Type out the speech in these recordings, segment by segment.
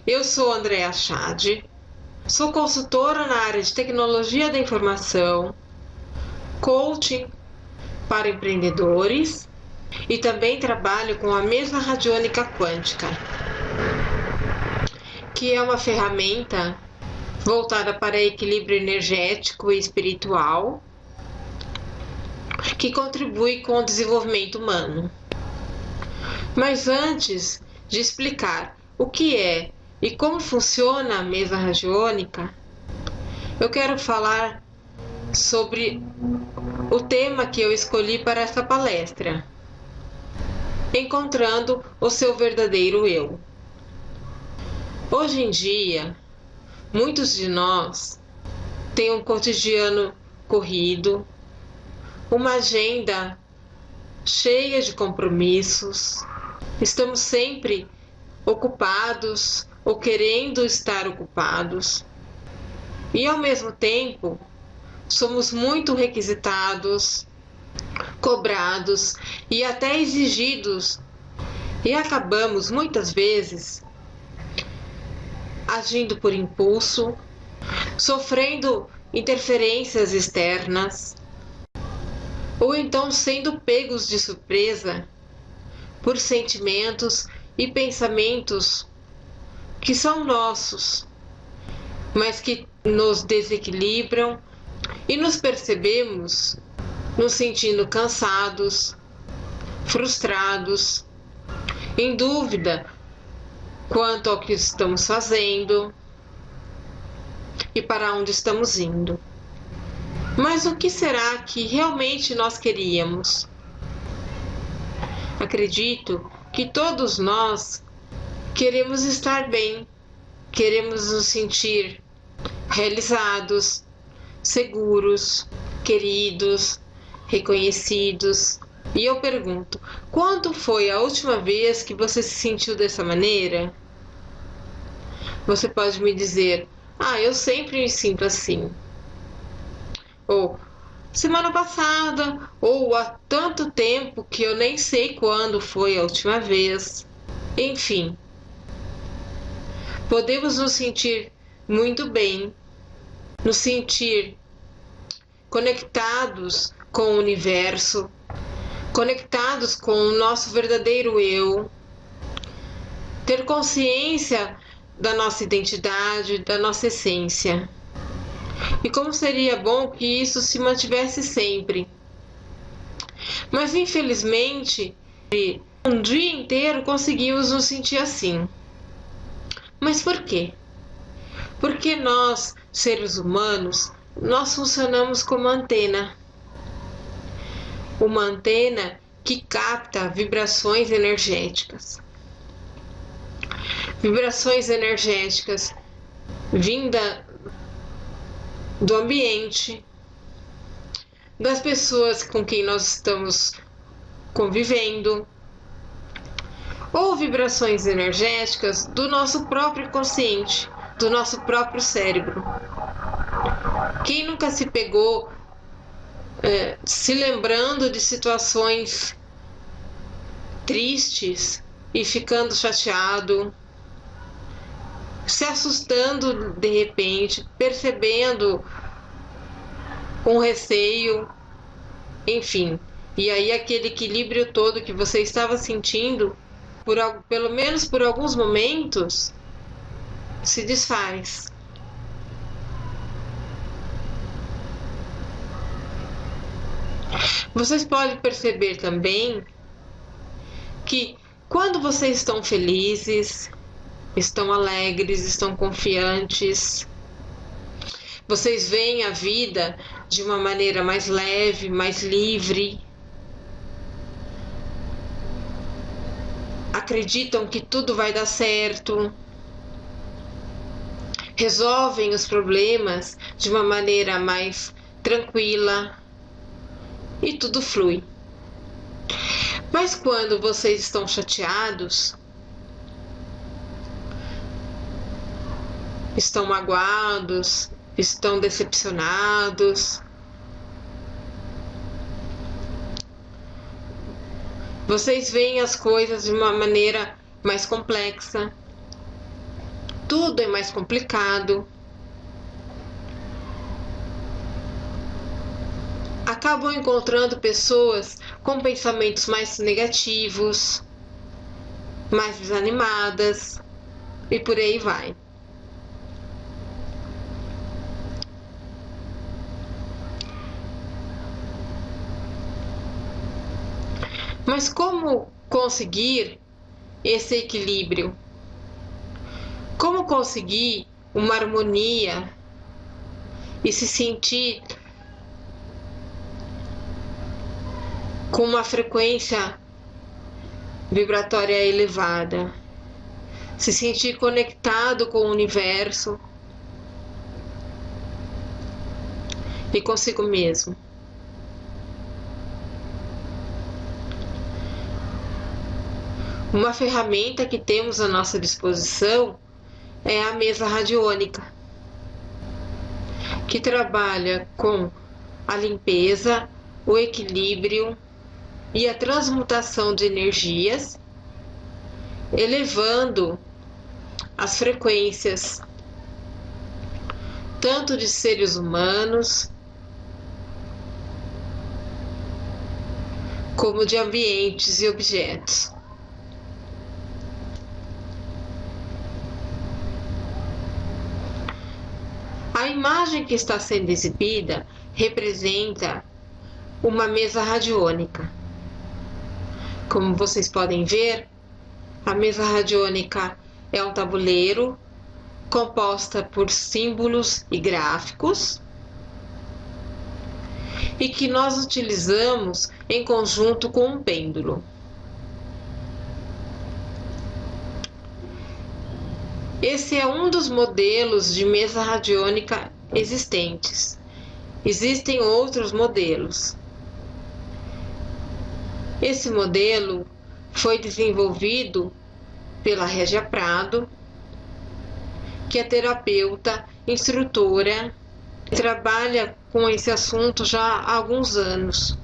Eu sou Andréa Chade, sou consultora na área de tecnologia da informação, coaching para empreendedores e também trabalho com a mesa radiônica quântica, que é uma ferramenta voltada para equilíbrio energético e espiritual, que contribui com o desenvolvimento humano. Mas antes de explicar o que é e como funciona a mesa radiônica, eu quero falar sobre o tema que eu escolhi para essa palestra: encontrando o seu verdadeiro eu. Hoje em dia, muitos de nós têm um cotidiano corrido, uma agenda cheia de compromissos, estamos sempre ocupados ou querendo estar ocupados, e ao mesmo tempo somos muito requisitados, cobrados e até exigidos, e acabamos muitas vezes agindo por impulso, sofrendo interferências externas, ou então sendo pegos de surpresa por sentimentos e pensamentos que são nossos, mas que nos desequilibram, e nos percebemos nos sentindo cansados, frustrados, em dúvida quanto ao que estamos fazendo e para onde estamos indo. Mas o que será que realmente nós queríamos? Acredito que todos nós queremos estar bem, queremos nos sentir realizados, seguros, queridos, reconhecidos. E eu pergunto, quando foi a última vez que você se sentiu dessa maneira? Você pode me dizer: eu sempre me sinto assim. Ou semana passada, ou há tanto tempo que eu nem sei quando foi a última vez. Enfim, podemos nos sentir muito bem, nos sentir conectados com o universo, conectados com o nosso verdadeiro eu, ter consciência da nossa identidade, da nossa essência. E como seria bom que isso se mantivesse sempre. Mas infelizmente, um dia inteiro conseguimos nos sentir assim. Mas por quê? Porque nós, seres humanos, nós funcionamos como antena. Uma antena que capta vibrações energéticas. Vibrações energéticas vinda do ambiente, das pessoas com quem nós estamos convivendo, ou vibrações energéticas do nosso próprio consciente, do nosso próprio cérebro. Quem nunca se pegou se lembrando de situações tristes e ficando chateado, se assustando de repente, percebendo um receio, enfim. E aí aquele equilíbrio todo que você estava sentindo, pelo menos por alguns momentos, se desfaz. Vocês podem perceber também que quando vocês estão felizes, estão alegres, estão confiantes, vocês veem a vida de uma maneira mais leve, mais livre, acreditam que tudo vai dar certo, resolvem os problemas de uma maneira mais tranquila e tudo flui. Mas quando vocês estão chateados, estão magoados, estão decepcionados, vocês veem as coisas de uma maneira mais complexa, tudo é mais complicado. Acabam encontrando pessoas com pensamentos mais negativos, mais desanimadas e por aí vai. Mas como conseguir esse equilíbrio? Como conseguir uma harmonia e se sentir com uma frequência vibratória elevada? Se sentir conectado com o universo e consigo mesmo. Uma ferramenta que temos à nossa disposição é a mesa radiônica, que trabalha com a limpeza, o equilíbrio e a transmutação de energias, elevando as frequências tanto de seres humanos como de ambientes e objetos. A imagem que está sendo exibida representa uma mesa radiônica. Como vocês podem ver, a mesa radiônica é um tabuleiro composta por símbolos e gráficos e que nós utilizamos em conjunto com um pêndulo. Esse é um dos modelos de mesa radiônica existentes. Existem outros modelos. Esse modelo foi desenvolvido pela Régia Prado, que é terapeuta, instrutora, e trabalha com esse assunto já há alguns anos.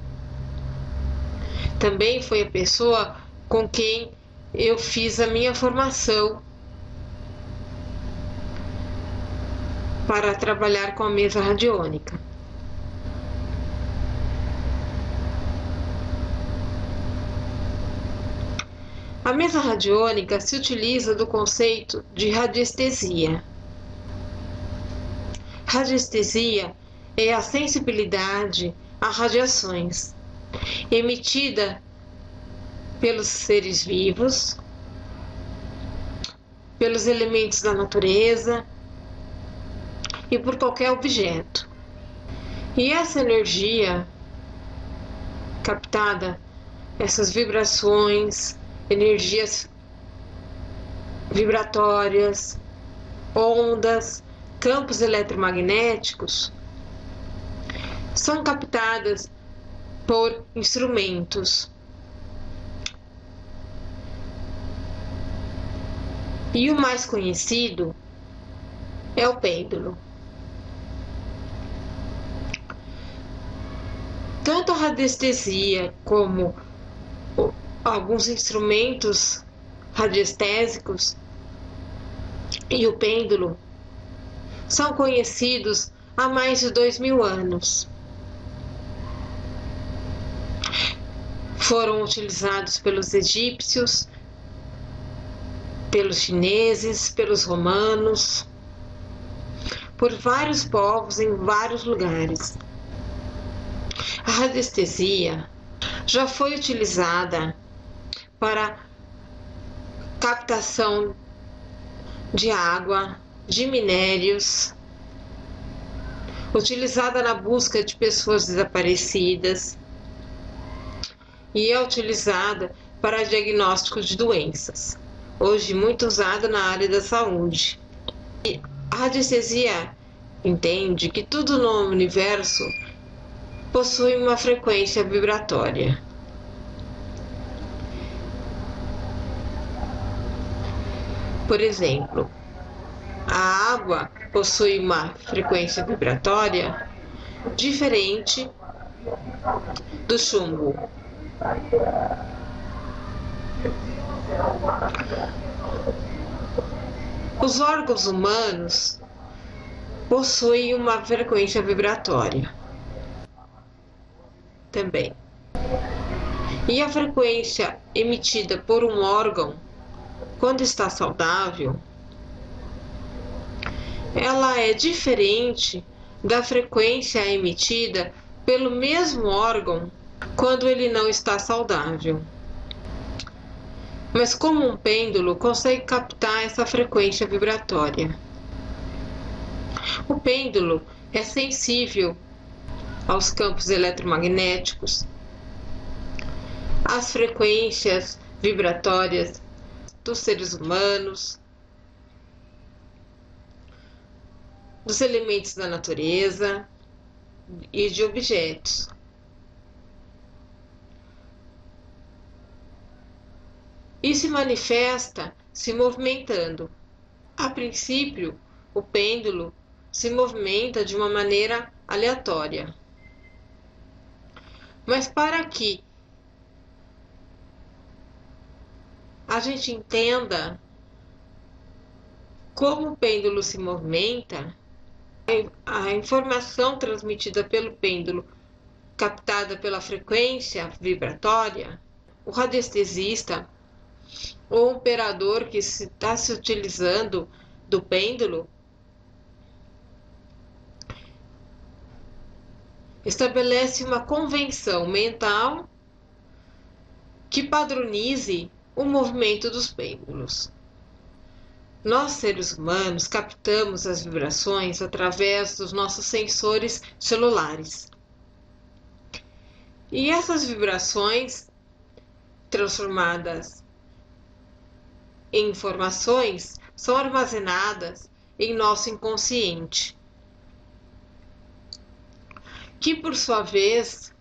Também foi a pessoa com quem eu fiz a minha formação para trabalhar com a mesa radiônica. A mesa radiônica se utiliza do conceito de radiestesia. Radiestesia é a sensibilidade a radiações emitida pelos seres vivos, pelos elementos da natureza e por qualquer objeto. E essa energia captada, essas vibrações, energias vibratórias, ondas, campos eletromagnéticos, são captadas por instrumentos. E o mais conhecido é o pêndulo. Tanto a radiestesia como alguns instrumentos radiestésicos e o pêndulo são conhecidos há mais de 2000 anos. Foram utilizados pelos egípcios, pelos chineses, pelos romanos, por vários povos em vários lugares. A radiestesia já foi utilizada para captação de água, de minérios, utilizada na busca de pessoas desaparecidas e é utilizada para diagnóstico de doenças, hoje muito usada na área da saúde. E a radiestesia entende que tudo no universo possui uma frequência vibratória. Por exemplo, a água possui uma frequência vibratória diferente do chumbo. Os órgãos humanos possuem uma frequência vibratória também. E a frequência emitida por um órgão, quando está saudável, ela é diferente da frequência emitida pelo mesmo órgão quando ele não está saudável. Mas como um pêndulo consegue captar essa frequência vibratória? O pêndulo é sensível aos campos eletromagnéticos, às frequências vibratórias dos seres humanos, dos elementos da natureza e de objetos. E se manifesta se movimentando. A princípio, o pêndulo se movimenta de uma maneira aleatória. Mas para que a gente entenda como o pêndulo se movimenta, a informação transmitida pelo pêndulo, captada pela frequência vibratória, o radiestesista ou operador que está se utilizando do pêndulo estabelece uma convenção mental que padronize o movimento dos pêndulos. Nós, seres humanos, captamos as vibrações através dos nossos sensores celulares. E essas vibrações, transformadas em informações, são armazenadas em nosso inconsciente, que por sua vez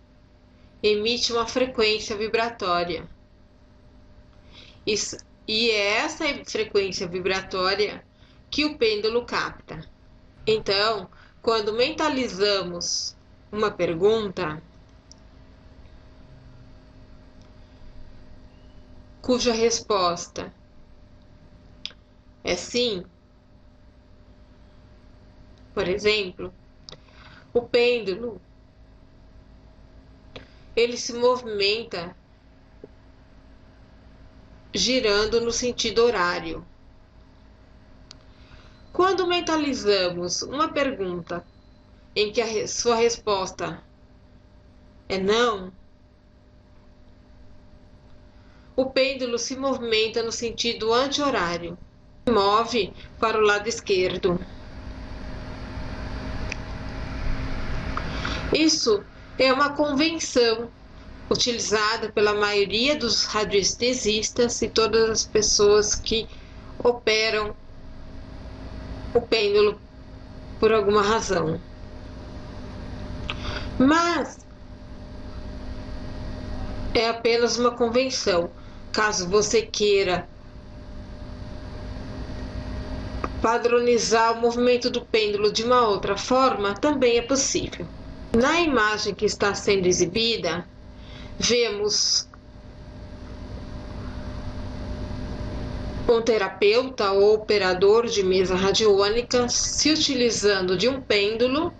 emite uma frequência vibratória. E é essa frequência vibratória que o pêndulo capta. Então, quando mentalizamos uma pergunta cuja resposta é sim, por exemplo, o pêndulo ele se movimenta girando no sentido horário. Quando mentalizamos uma pergunta em que a sua resposta é não, o pêndulo se movimenta no sentido anti-horário, se move para o lado esquerdo. Isso é uma convenção utilizada pela maioria dos radiestesistas e todas as pessoas que operam o pêndulo por alguma razão. Mas é apenas uma convenção. Caso você queira padronizar o movimento do pêndulo de uma outra forma, também é possível. Na imagem que está sendo exibida, vemos um terapeuta ou operador de mesa radiônica se utilizando de um pêndulo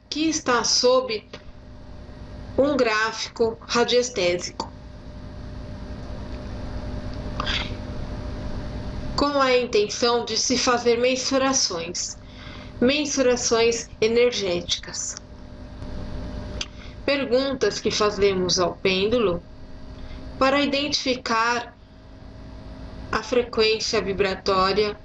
que está sob um gráfico radiestésico, com a intenção de se fazer mensurações energéticas. Perguntas que fazemos ao pêndulo para identificar a frequência vibratória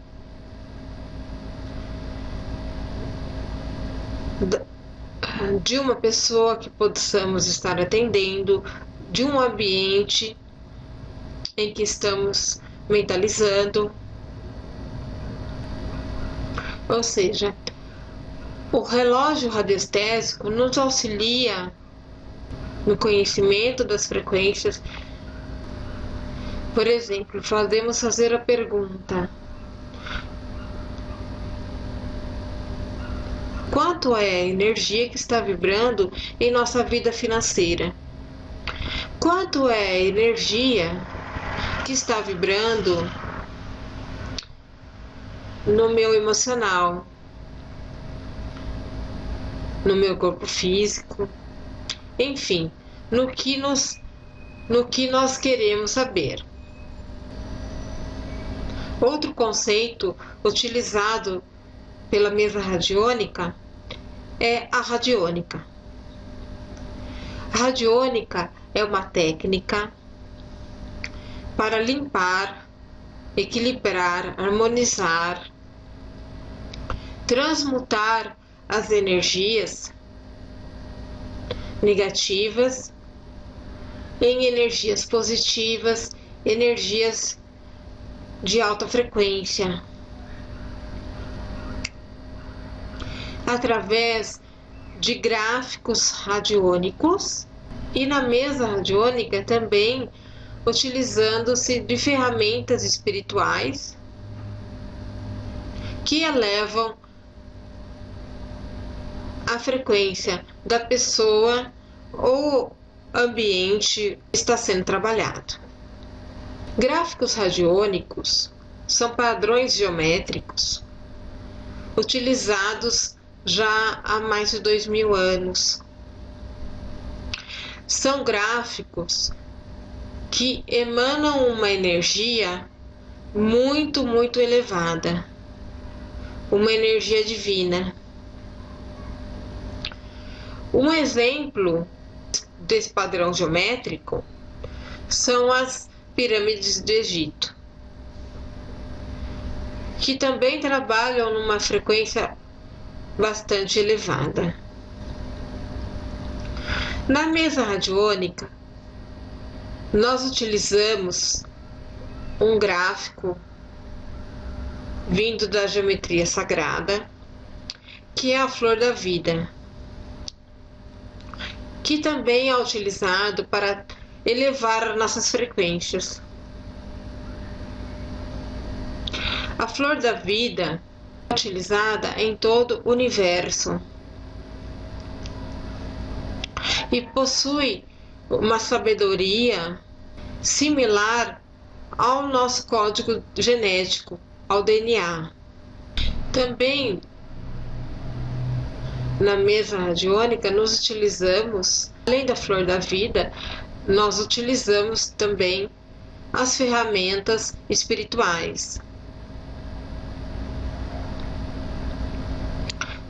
de uma pessoa que possamos estar atendendo, de um ambiente em que estamos mentalizando. Ou seja, o relógio radiestésico nos auxilia no conhecimento das frequências. Por exemplo, podemos fazer a pergunta: quanto é a energia que está vibrando em nossa vida financeira? Quanto é a energia que está vibrando no meu emocional, no meu corpo físico, enfim, no que nós queremos saber. Outro conceito utilizado pela mesa radiônica é a radiônica. A radiônica é uma técnica para limpar, equilibrar, harmonizar, transmutar as energias negativas em energias positivas, energias de alta frequência, através de gráficos radiônicos e na mesa radiônica também utilizando-se de ferramentas espirituais que elevam a frequência da pessoa ou ambiente que está sendo trabalhado. Gráficos radiônicos são padrões geométricos utilizados já há mais de 2000 anos. São gráficos que emanam uma energia muito, muito elevada, uma energia divina. Um exemplo desse padrão geométrico são as pirâmides do Egito, que também trabalham numa frequência bastante elevada. Na mesa radiônica, nós utilizamos um gráfico vindo da geometria sagrada, que é a flor da vida, que também é utilizado para elevar nossas frequências. A flor da vida é utilizada em todo o universo e possui uma sabedoria similar ao nosso código genético, ao DNA. Também na mesa radiônica nós utilizamos, além da flor da vida, nós utilizamos também as ferramentas espirituais,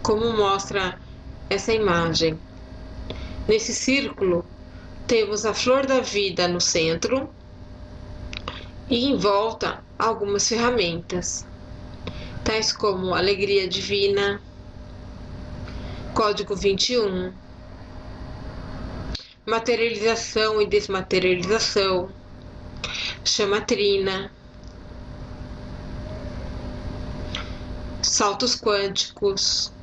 como mostra essa imagem. Nesse círculo temos a flor da vida no centro e em volta algumas ferramentas, tais como alegria divina, código 21, materialização e desmaterialização, chama trina, saltos quânticos,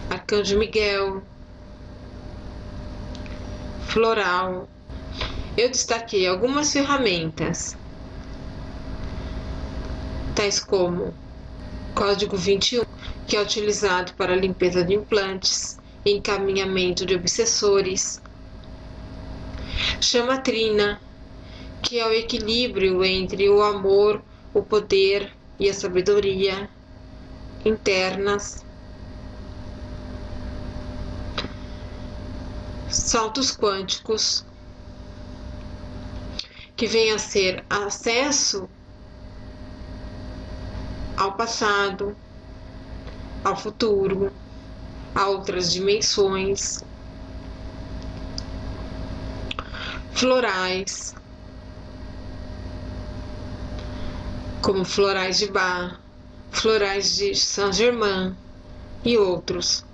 arcanjo Miguel, floral. Eu destaquei algumas ferramentas, tais como código 21, que é utilizado para limpeza de implantes, encaminhamento de obsessores, chama trina, que é o equilíbrio entre o amor, o poder e a sabedoria internas, saltos quânticos, que vem a ser acesso ao passado, ao futuro, a outras dimensões, florais, como florais de Bach, florais de Saint-Germain e outros.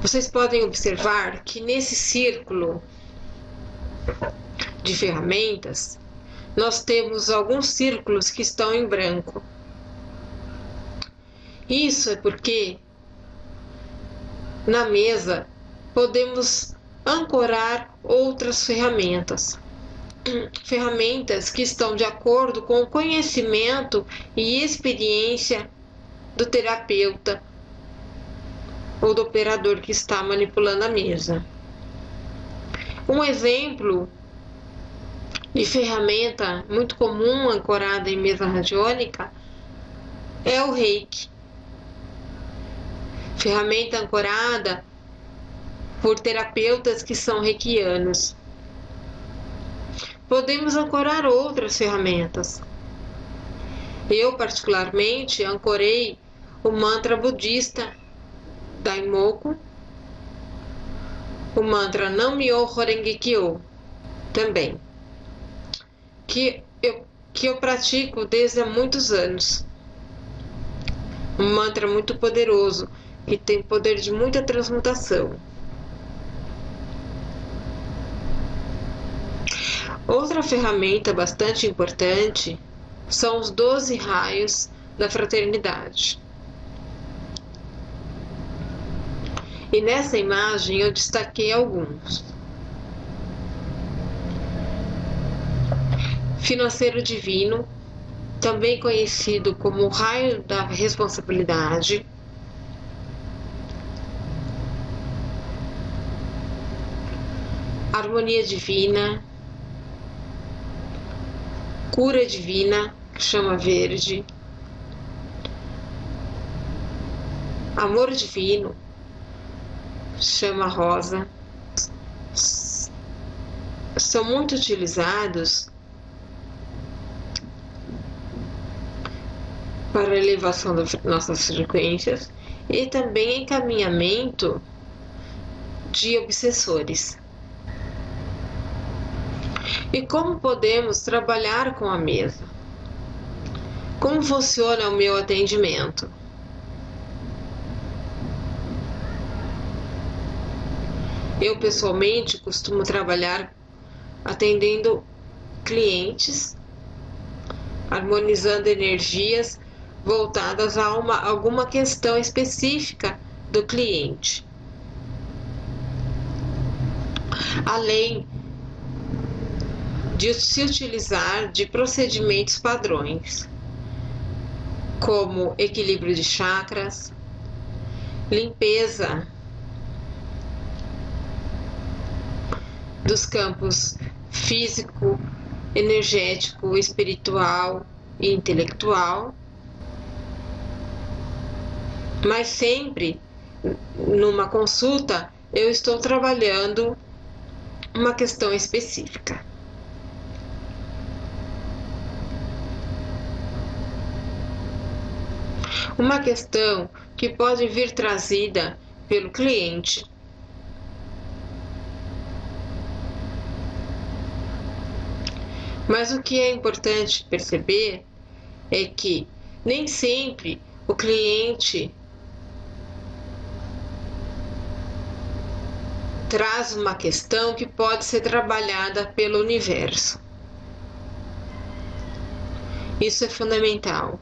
Vocês podem observar que nesse círculo de ferramentas, nós temos alguns círculos que estão em branco. Isso é porque na mesa podemos ancorar outras ferramentas. Ferramentas que estão de acordo com o conhecimento e experiência do terapeuta ou do operador que está manipulando a mesa. Um exemplo de ferramenta muito comum ancorada em mesa radiônica é o Reiki, ferramenta ancorada por terapeutas que são reikianos. Podemos ancorar outras ferramentas. Eu, particularmente, ancorei o mantra budista Daimoku, o mantra Nam-myoho Renge-kyo também, que eu pratico desde há muitos anos. Um mantra muito poderoso, que tem poder de muita transmutação. Outra ferramenta bastante importante são os 12 raios da fraternidade. E nessa imagem eu destaquei alguns. Financeiro divino, também conhecido como o raio da responsabilidade. Harmonia divina. Cura divina, que chama verde. Amor divino, chama rosa. São muito utilizados para a elevação das nossas frequências e também encaminhamento de obsessores. E como podemos trabalhar com a mesa? Como funciona o meu atendimento? Eu, pessoalmente, costumo trabalhar atendendo clientes, harmonizando energias voltadas a alguma questão específica do cliente. Além de se utilizar de procedimentos padrões, como equilíbrio de chakras, limpeza dos campos físico, energético, espiritual e intelectual, mas sempre numa consulta eu estou trabalhando uma questão específica. Uma questão que pode vir trazida pelo cliente. Mas o que é importante perceber é que nem sempre o cliente traz uma questão que pode ser trabalhada pelo universo. Isso é fundamental.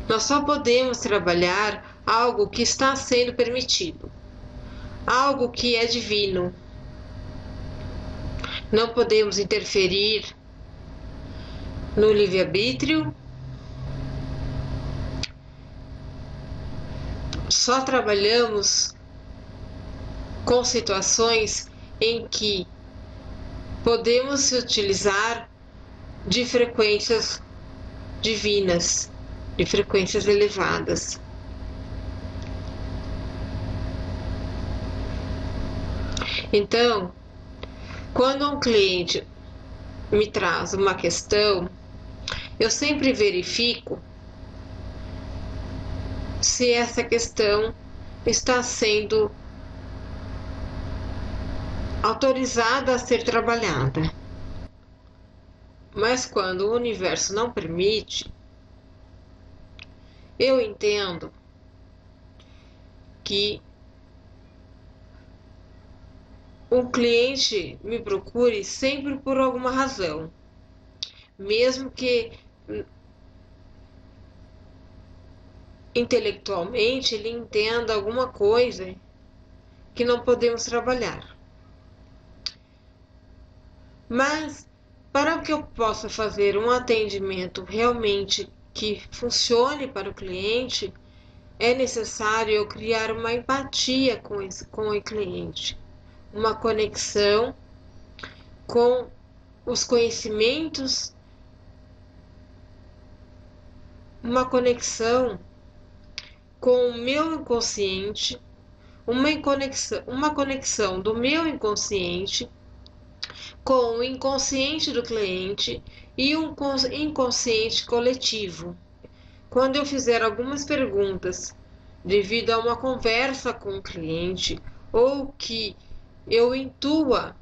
Nós só podemos trabalhar algo que está sendo permitido, algo que é divino. Não podemos interferir no livre-arbítrio. Só trabalhamos com situações em que podemos se utilizar de frequências divinas, de frequências elevadas. Então, quando um cliente me traz uma questão, eu sempre verifico se essa questão está sendo autorizada a ser trabalhada. Mas quando o universo não permite, eu entendo que o cliente me procure sempre por alguma razão, mesmo que intelectualmente ele entenda alguma coisa que não podemos trabalhar. Mas para que eu possa fazer um atendimento realmente que funcione para o cliente, é necessário eu criar uma empatia com o cliente, uma conexão com os conhecimentos uma conexão com o meu inconsciente, uma conexão do meu inconsciente com o inconsciente do cliente e um inconsciente coletivo. Quando eu fizer algumas perguntas devido a uma conversa com o cliente ou que eu intua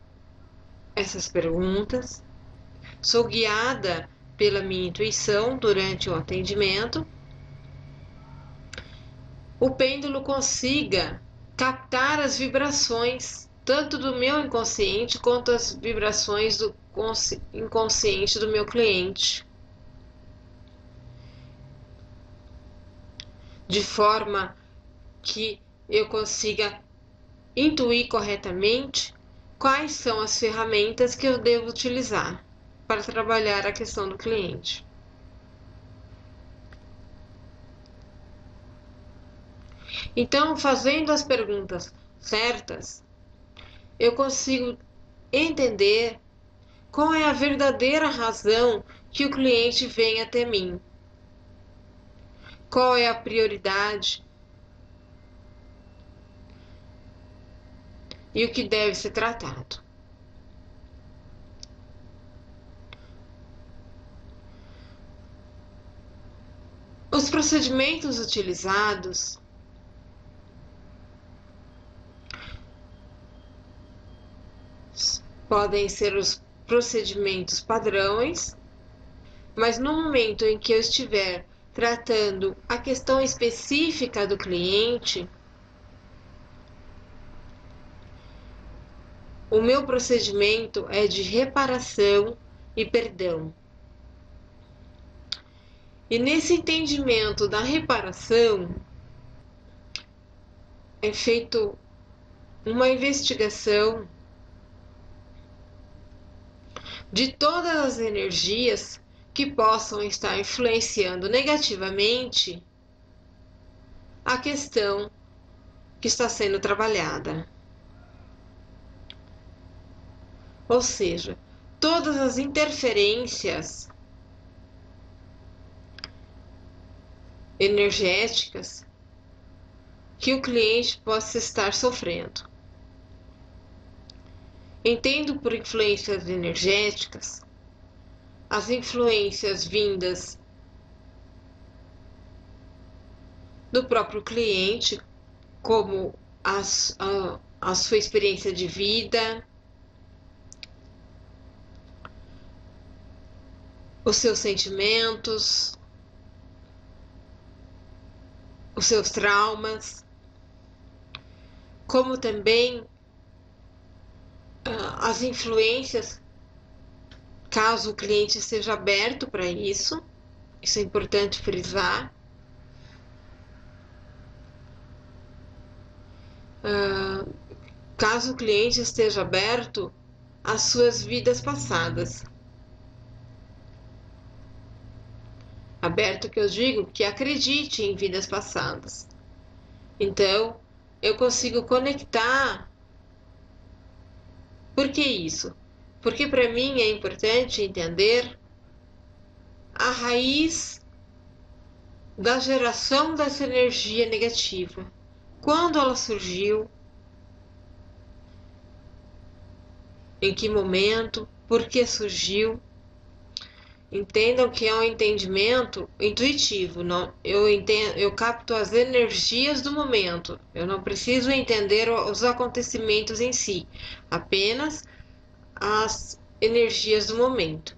essas perguntas, sou guiada pela minha intuição durante o atendimento, o pêndulo consiga captar as vibrações tanto do meu inconsciente quanto as vibrações do inconsciente do meu cliente, de forma que eu consiga intuir corretamente quais são as ferramentas que eu devo utilizar para trabalhar a questão do cliente. Então, fazendo as perguntas certas, eu consigo entender qual é a verdadeira razão que o cliente vem até mim. Qual é a prioridade e o que deve ser tratado. Os procedimentos utilizados podem ser os procedimentos padrões, mas no momento em que eu estiver tratando a questão específica do cliente, o meu procedimento é de reparação e perdão. E nesse entendimento da reparação, é feito uma investigação de todas as energias que possam estar influenciando negativamente a questão que está sendo trabalhada. Ou seja, todas as interferências energéticas que o cliente possa estar sofrendo. Entendo por influências energéticas as influências vindas do próprio cliente, como a sua experiência de vida, os seus sentimentos, os seus traumas, como também as influências, caso o cliente esteja aberto para isso é importante frisar. Caso o cliente esteja aberto às suas vidas passadas. Aberto que eu digo que acredite em vidas passadas. Então, eu consigo conectar. Por que isso? Porque para mim é importante entender a raiz da geração dessa energia negativa. Quando ela surgiu, em que momento, por que surgiu. Entendam que é um entendimento intuitivo. Não, eu capto as energias do momento. Eu não preciso entender os acontecimentos em si, apenas as energias do momento.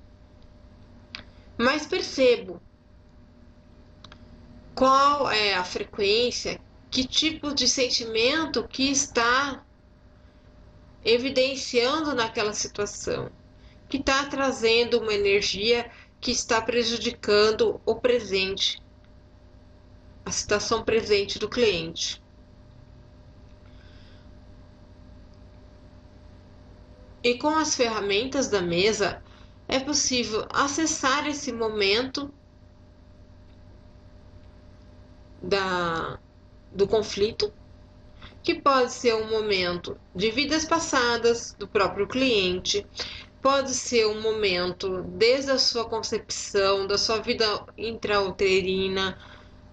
Mas percebo qual é a frequência, que tipo de sentimento que está evidenciando naquela situação, que está trazendo uma energia que está prejudicando o presente, a situação presente do cliente. E com as ferramentas da mesa, é possível acessar esse momento do conflito, que pode ser um momento de vidas passadas do próprio cliente, pode ser um momento desde a sua concepção, da sua vida intrauterina,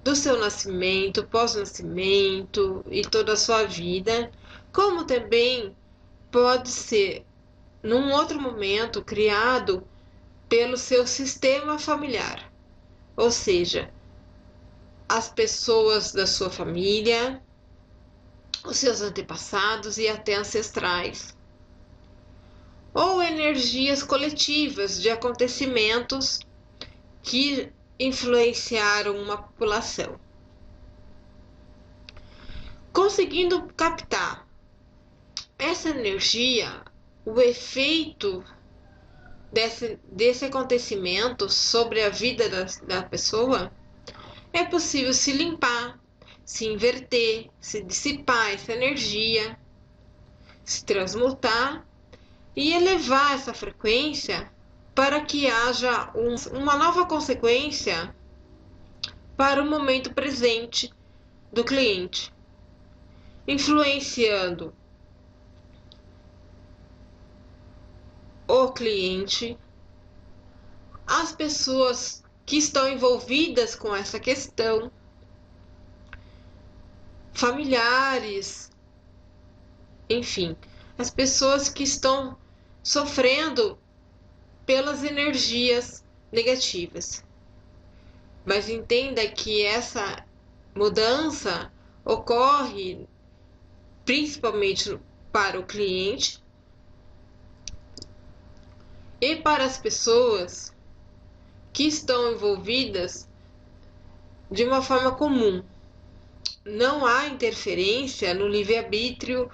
do seu nascimento, pós-nascimento e toda a sua vida, como também pode ser num outro momento criado pelo seu sistema familiar, ou seja, as pessoas da sua família, os seus antepassados e até ancestrais, ou energias coletivas de acontecimentos que influenciaram uma população. Conseguindo captar essa energia, o efeito desse acontecimento sobre a vida da pessoa, é possível se limpar, se inverter, se dissipar essa energia, se transmutar e elevar essa frequência para que haja uma nova consequência para o momento presente do cliente, influenciando o cliente, as pessoas que estão envolvidas com essa questão, familiares, enfim, as pessoas que estão sofrendo pelas energias negativas. Mas entenda que essa mudança ocorre principalmente para o cliente e para as pessoas que estão envolvidas de uma forma comum. Não há interferência no livre-arbítrio,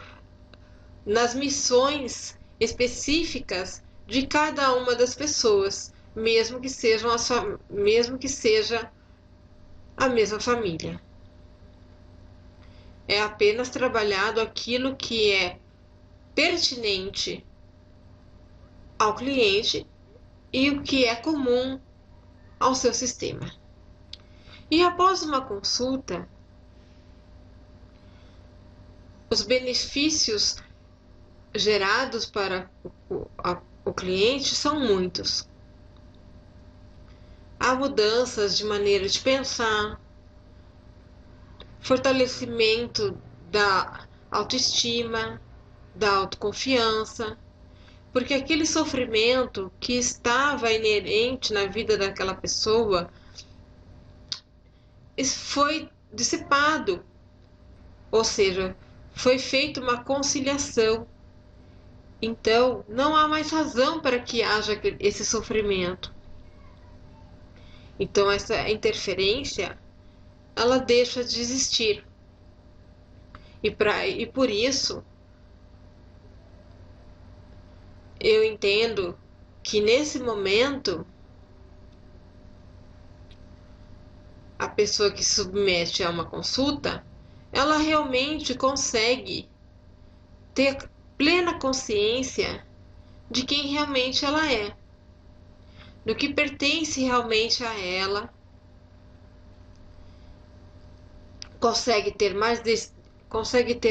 nas missões específicas de cada uma das pessoas, mesmo que seja a mesma família. É apenas trabalhado aquilo que é pertinente ao cliente e o que é comum ao seu sistema. E após uma consulta, os benefícios gerados para o cliente são muitos. Há mudanças de maneira de pensar, fortalecimento da autoestima, da autoconfiança, porque aquele sofrimento que estava inerente na vida daquela pessoa foi dissipado, ou seja, foi feita uma conciliação. Então, não há mais razão para que haja esse sofrimento. Então, essa interferência, ela deixa de existir. E por isso, eu entendo que nesse momento, a pessoa que se submete a uma consulta, ela realmente consegue ter plena consciência de quem realmente ela é, do que pertence realmente a ela, consegue ter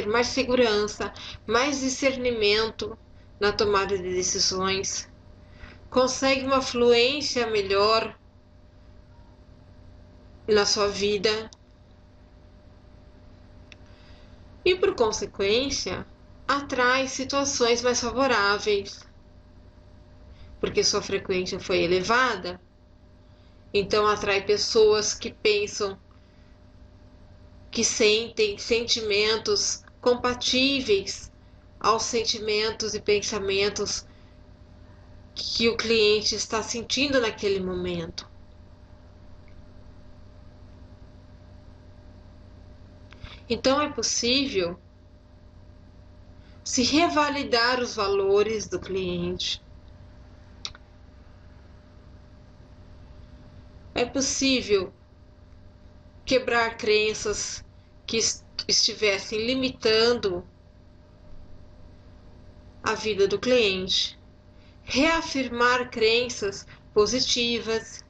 mais segurança, mais discernimento na tomada de decisões, consegue uma fluência melhor na sua vida e, por consequência, atrai situações mais favoráveis, porque sua frequência foi elevada. Então atrai pessoas que pensam, que sentem sentimentos compatíveis aos sentimentos e pensamentos que o cliente está sentindo naquele momento. Então é possível se revalidar os valores do cliente. É possível quebrar crenças que estivessem limitando a vida do cliente, reafirmar crenças positivas.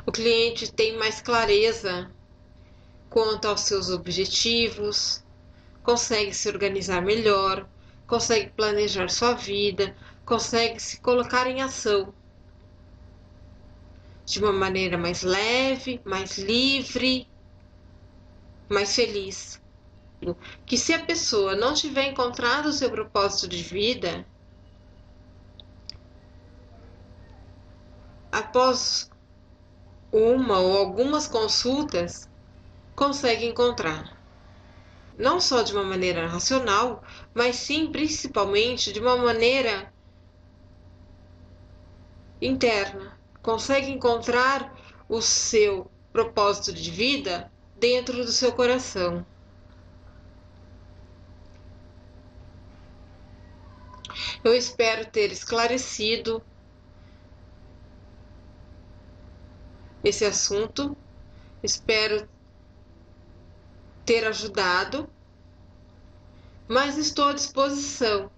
O cliente tem mais clareza quanto aos seus objetivos, consegue se organizar melhor, consegue planejar sua vida, consegue se colocar em ação de uma maneira mais leve, mais livre, mais feliz. Que se a pessoa não tiver encontrado o seu propósito de vida, após uma ou algumas consultas, consegue encontrar. Não só de uma maneira racional, mas sim, principalmente, de uma maneira interna. Consegue encontrar o seu propósito de vida dentro do seu coração. Eu espero ter esclarecido esse assunto, espero ter ajudado, mas estou à disposição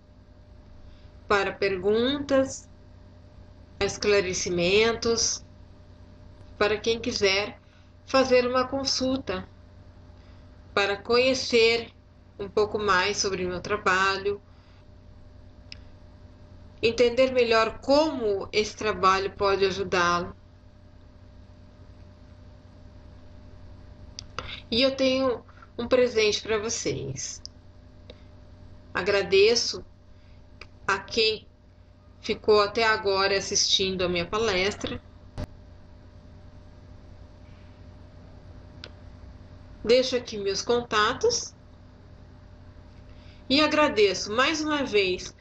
para perguntas, esclarecimentos, para quem quiser fazer uma consulta, para conhecer um pouco mais sobre o meu trabalho, entender melhor como esse trabalho pode ajudá-lo. E eu tenho um presente para vocês. Agradeço a quem ficou até agora assistindo a minha palestra. Deixo aqui meus contatos e agradeço mais uma vez